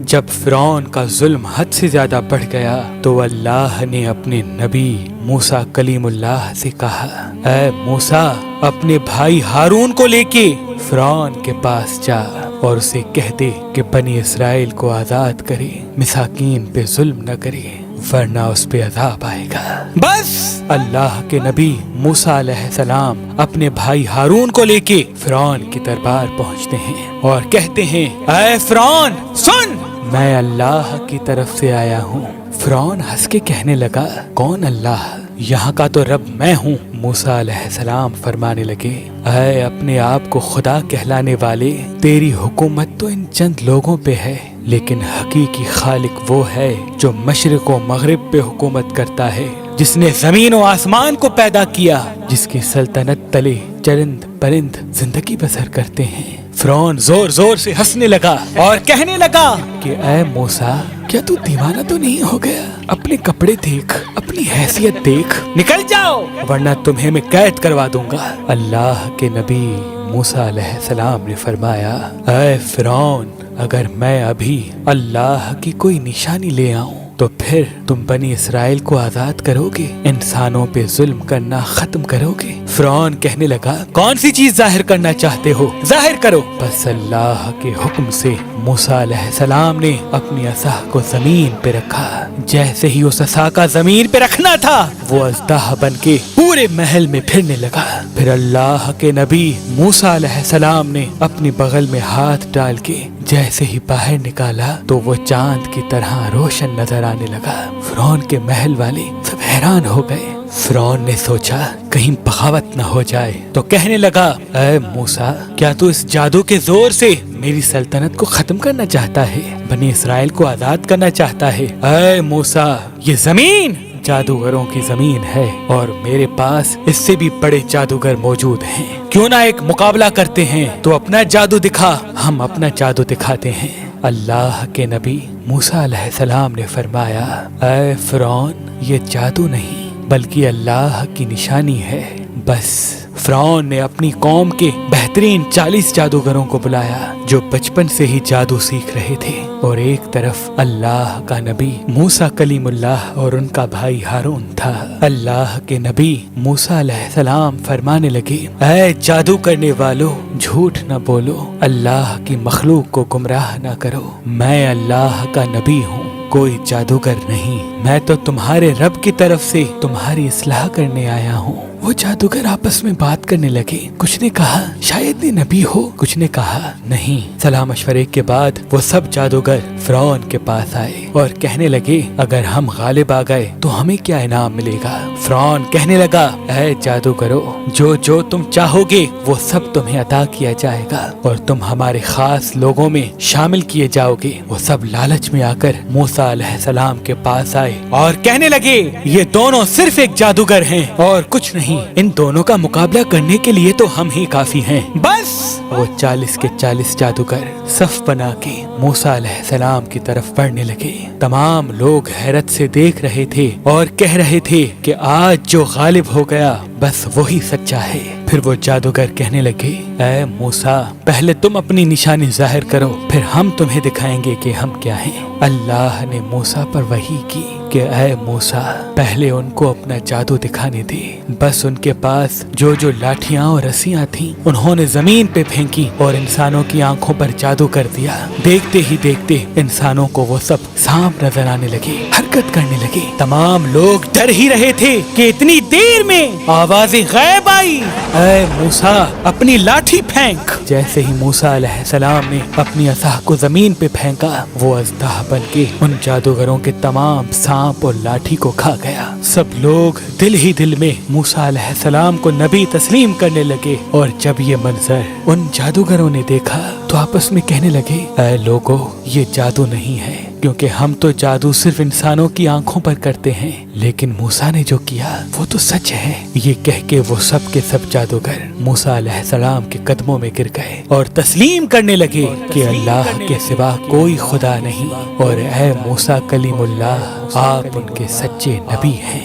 جب فرعون کا ظلم حد سے زیادہ بڑھ گیا تو اللہ نے اپنے نبی موسیٰ کلیم اللہ سے کہا، اے موسیٰ اپنے بھائی ہارون کو لے کے فرعون کے پاس جا اور اسے کہہ دے کہ بنی اسرائیل کو آزاد کرے، مساکین پہ ظلم نہ کرے ورنہ اس پہ عذاب آئے گا۔ بس اللہ کے نبی موسیٰ علیہ السلام اپنے بھائی ہارون کو لے کے فرعون کی دربار پہنچتے ہیں اور کہتے ہیں، اے فرعون سن، میں اللہ کی طرف سے آیا ہوں۔ فرعون ہنس کے کہنے لگا، کون اللہ؟ یہاں کا تو رب میں ہوں۔ موسیٰ علیہ السلام فرمانے لگے، اے اپنے آپ کو خدا کہلانے والے، تیری حکومت تو ان چند لوگوں پہ ہے، لیکن حقیقی خالق وہ ہے جو مشرق و مغرب پہ حکومت کرتا ہے، جس نے زمین و آسمان کو پیدا کیا، جس کی سلطنت تلے چرند پرند زندگی بسر کرتے ہیں۔ فرعون زور زور سے ہنسنے لگا اور کہنے لگا کہ اے موسیٰ، کیا تو دیوانہ تو نہیں ہو گیا؟ اپنے کپڑے دیکھ، اپنی حیثیت دیکھ، نکل جاؤ ورنہ تمہیں میں قید کروا دوں گا۔ اللہ کے نبی موسیٰ علیہ السلام نے فرمایا، اے فرعون، اگر میں ابھی اللہ کی کوئی نشانی لے آؤں تو پھر تم بنی اسرائیل کو آزاد کرو گے، انسانوں پہ ظلم کرنا ختم کرو گے؟ فرعون کہنے لگا، کون سی چیز ظاہر کرنا چاہتے ہو؟ ظاہر کرو۔ بس اللہ کے حکم سے موسیٰ علیہ السلام نے اپنی عصا کو زمین پہ رکھا۔ جیسے ہی اس عصا کا زمین پہ رکھنا تھا، وہ اژدہا بن کے پورے محل میں پھرنے لگا۔ پھر اللہ کے نبی موسیٰ علیہ السلام نے اپنی بغل میں ہاتھ ڈال کے جیسے ہی باہر نکالا تو وہ چاند کی طرح روشن نظر آنے لگا۔ فرعون کے محل والے سب حیران ہو گئے۔ فرعون نے سوچا کہیں بغاوت نہ ہو جائے تو کہنے لگا، اے موسیٰ، کیا تو اس جادو کے زور سے میری سلطنت کو ختم کرنا چاہتا ہے، بنی اسرائیل کو آزاد کرنا چاہتا ہے؟ اے موسیٰ، یہ زمین جادوگروں کی زمین ہے اور میرے پاس اس سے بھی بڑے جادوگر موجود ہیں، کیوں نہ ایک مقابلہ کرتے ہیں؟ تو اپنا جادو دکھا، ہم اپنا جادو دکھاتے ہیں۔ اللہ کے نبی موسیٰ علیہ السلام نے فرمایا، اے فرعون، یہ جادو نہیں بلکہ اللہ کی نشانی ہے۔ بس فرعون نے اپنی قوم کے بہترین 40 جادوگروں کو بلایا جو بچپن سے ہی جادو سیکھ رہے تھے، اور ایک طرف اللہ کا نبی موسیٰ کلیم اللہ اور ان کا بھائی ہارون تھا۔ اللہ کے نبی موسیٰ علیہ السلام فرمانے لگے، اے جادو کرنے والو، جھوٹ نہ بولو، اللہ کی مخلوق کو گمراہ نہ کرو، میں اللہ کا نبی ہوں، کوئی جادوگر نہیں، میں تو تمہارے رب کی طرف سے تمہاری اصلاح کرنے آیا ہوں۔ وہ جادوگر آپس میں بات کرنے لگے، کچھ نے کہا شاید یہ نبی ہو، کچھ نے کہا نہیں۔ صلاح مشورے کے بعد وہ سب جادوگر فرعون کے پاس آئے اور کہنے لگے، اگر ہم غالب آ گئے تو ہمیں کیا انعام ملے گا؟ فرعون کہنے لگا، اے جادوگرو، جو تم چاہو گے وہ سب تمہیں عطا کیا جائے گا اور تم ہمارے خاص لوگوں میں شامل کیے جاؤ گے۔ وہ سب لالچ میں آ کر موسیٰ علیہ السلام کے پاس آئے اور کہنے لگے، یہ دونوں صرف ایک جادوگر ہیں اور کچھ نہیں، ان دونوں کا مقابلہ کرنے کے لیے تو ہم ہی کافی ہیں۔ بس وہ 40 کے 40 جادوگر صف بنا کے موسیٰ علیہ السلام کی طرف بڑھنے لگے۔ تمام لوگ حیرت سے دیکھ رہے تھے اور کہہ رہے تھے کہ آج جو غالب ہو گیا بس وہی سچا ہے۔ پھر وہ جادوگر کہنے لگے، اے موسیٰ، پہلے تم اپنی نشانی ظاہر کرو، پھر ہم تمہیں دکھائیں گے کہ ہم کیا ہیں۔ اللہ نے موسیٰ پر وحی کی کہ اے موسیٰ، پہلے ان کو اپنا جادو دکھانے دے۔ بس ان کے پاس جو لاٹھیاں اور رسیاں تھیں انہوں نے زمین پہ پھینکی اور انسانوں کی آنکھوں پر جادو کر دیا۔ دیکھتے ہی دیکھتے انسانوں کو وہ سب سانپ نظر آنے لگے، حرکت کرنے لگے۔ تمام لوگ ڈر ہی رہے تھے کہ اتنی دیر میں آواز غیب آئی، اے موسیٰ، اپنی لاٹھی پھینک۔ جیسے ہی موسیٰ علیہ السلام نے اپنی عصا کو زمین پہ پھینکا، وہ اژدہا بن کے ان جادوگروں کے تمام سانپ اور لاٹھی کو کھا گیا۔ سب لوگ دل ہی دل میں موسیٰ علیہ السلام کو نبی تسلیم کرنے لگے، اور جب یہ منظر ان جادوگروں نے دیکھا تو آپس میں کہنے لگے، اے لوگو، یہ جادو نہیں ہے، کیونکہ ہم تو جادو صرف انسانوں کی آنکھوں پر کرتے ہیں، لیکن موسیٰ نے جو کیا وہ تو سچ ہے۔ یہ کہہ کے وہ سب کے سب جادوگر موسیٰ علیہ السلام کے قدموں میں گر گئے اور تسلیم کرنے لگے کہ اللہ کے سوا کوئی خدا نہیں، اور اے موسیٰ کلیم اللہ، آپ ان کے سچے نبی ہیں۔